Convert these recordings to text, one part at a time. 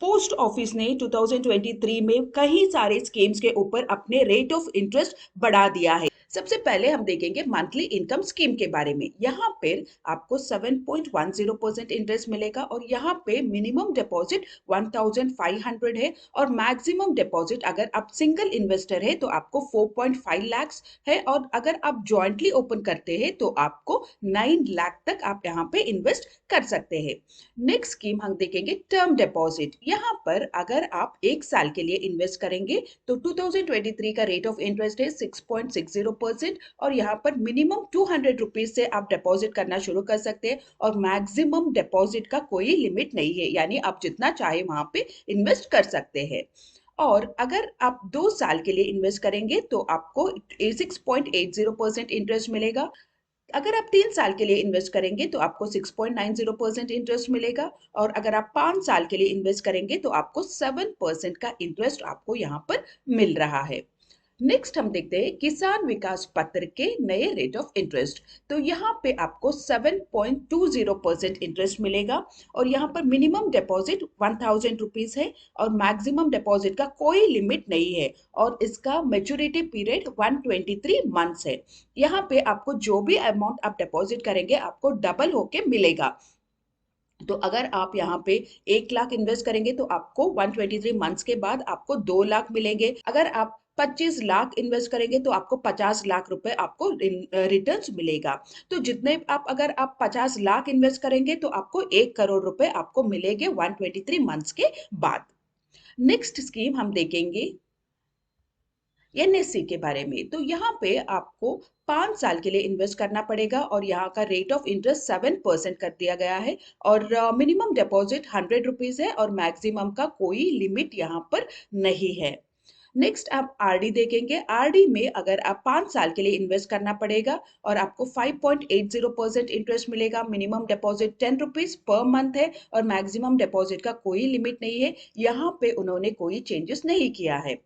Post office ने 2023 में कई सारे स्कीम्स के ऊपर अपने रेट ऑफ इंटरेस्ट बढ़ा दिया है। सबसे पहले हम देखेंगे मंथली इनकम स्कीम के बारे में। यहाँ पर आपको 7.10% इंटरेस्ट मिलेगा और यहाँ पे मिनिमम डिपॉजिट 1500 है और मैक्सिमम डिपॉजिट अगर आप सिंगल इन्वेस्टर है तो आपको 4.5 लाख है और अगर आप जॉइंटली ओपन करते हैं तो आपको 9 लाख तक आप यहाँ पे इन्वेस्ट कर सकते हैं। नेक्स्ट स्कीम हम देखेंगे टर्म डिपॉजिट। यहाँ पर अगर आप 1 साल के लिए इन्वेस्ट करेंगे तो 2023 का रेट ऑफ इंटरेस्ट है 6.60% और यहाँ पर मिनिमम 200 रुपीज से आप डिपॉजिट करना शुरू कर सकते हैं और मैक्सिमम डिपॉजिट का कोई लिमिट नहीं है, यानी आप जितना चाहे वहां पे इन्वेस्ट कर सकते हैं। और अगर आप 2 साल के लिए इन्वेस्ट करेंगे तो आपको 6.80% इंटरेस्ट मिलेगा। अगर आप 3 साल के लिए इन्वेस्ट करेंगे तो आपको 6.90% इंटरेस्ट मिलेगा और अगर आप 5 साल के लिए इन्वेस्ट करेंगे तो आपको 7% का इंटरेस्ट आपको यहाँ पर मिल रहा है। नेक्स्ट हम देखते हैं किसान विकास पत्र के नए रेट ऑफ इंटरेस्ट। तो यहाँ पे आपको 7.20% इंटरेस्ट मिलेगा और यहाँ पर मिनिमम डिपॉजिट 1000 रुपीज है और मैक्सिमम डिपॉजिट का कोई लिमिट नहीं है और इसका मैच्योरिटी पीरियड 123 मंथ्स है। यहाँ पे आपको जो भी अमाउंट आप डिपॉजिट करेंगे आपको डबल होके मिलेगा। तो अगर आप यहाँ पे 1 लाख इन्वेस्ट करेंगे तो आपको 123 मंथ्स के बाद आपको 2 लाख मिलेंगे। अगर आप 25 लाख इन्वेस्ट करेंगे तो आपको 50 लाख रुपए आपको रिटर्न्स मिलेगा। तो जितने आप अगर आप 50 लाख इन्वेस्ट करेंगे तो आपको 1 करोड़ रुपए आपको मिलेंगे 123 मंथ्स के बाद। नेक्स्ट स्कीम हम देखेंगे एनएससी के बारे में। तो यहाँ पे आपको 5 साल के लिए इन्वेस्ट करना पड़ेगा और यहाँ का रेट ऑफ इंटरेस्ट 7% कर दिया गया है और मिनिमम डिपॉजिट 100 रुपीज है और मैक्सिमम का कोई लिमिट यहाँ पर नहीं है। नेक्स्ट आप आरडी देखेंगे। आरडी में अगर आप 5 साल के लिए इन्वेस्ट करना पड़ेगा और आपको 5.80% इंटरेस्ट मिलेगा। Minimum deposit 10 rupees per month है और मैक्सिमम डिपॉजिट का कोई लिमिट नहीं है। यहाँ पे उन्होंने कोई चेंजेस नहीं किया है।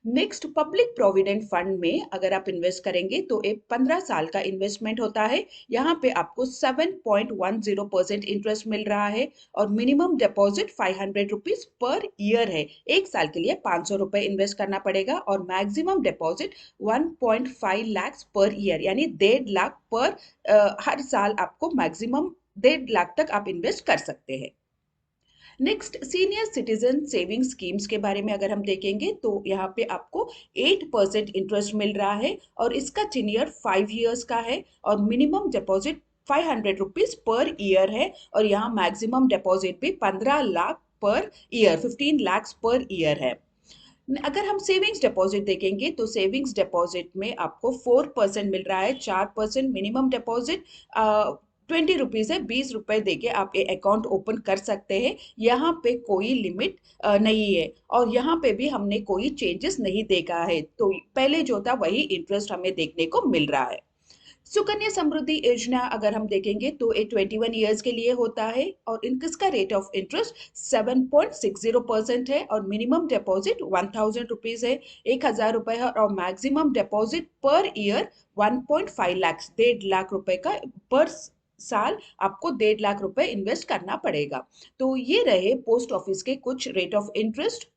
नेक्स्ट पब्लिक प्रोविडेंट फंड में अगर आप इन्वेस्ट करेंगे तो एक 15 साल का इन्वेस्टमेंट होता है। यहाँ पे आपको 7.10% इंटरेस्ट मिल रहा है और minimum deposit 500 rupees per year है। 1 साल के लिए 500 रुपए इन्वेस्ट करना पड़ेगा और maximum deposit 1.5 lakh per year, यानी 1.5 लाख पर हर साल आपको मैक्सिमम 1.5 लाख तक आप इन्वेस्ट कर सकते हैं। Next senior citizen saving schemes के बारे में अगर हम देखेंगे तो यहाँ पे आपको 8% इंटरेस्ट मिल रहा है और इसका टेन्योर 5 इयर्स का है और minimum deposit 500 rupees per year है और यहाँ मैक्सिमम डिपॉजिट भी 15 lakh per year, 15 lakh per year है। अगर हम सेविंग्स डिपॉजिट देखेंगे तो सेविंग्स डिपॉजिट में आपको 4% मिल रहा है, 4% मिनिमम डिपॉजिट 20 रुपीज है, 20 रुपए देके आप ये अकाउंट ओपन कर सकते हैं। यहाँ पे कोई लिमिट नहीं है और यहाँ पे भी हमने कोई चेंजेस नहीं देखा है, तो पहले जो था वही इंटरेस्ट हमें देखने को मिल रहा है। सुकन्या समृद्धि योजना अगर हम देखेंगे तो ये 21 ईयर्स के लिए होता है और इनका रेट ऑफ इंटरेस्ट 7.60% है और मिनिमम डिपॉजिट 1000 रुपीज है, 1000 रुपए है और maximum deposit per year 1.5 lakh, 1.5 lakh रुपए का पर साल आपको 1.5 लाख रुपए इन्वेस्ट करना पड़ेगा। तो ये रहे पोस्ट ऑफिस के कुछ रेट ऑफ इंटरेस्ट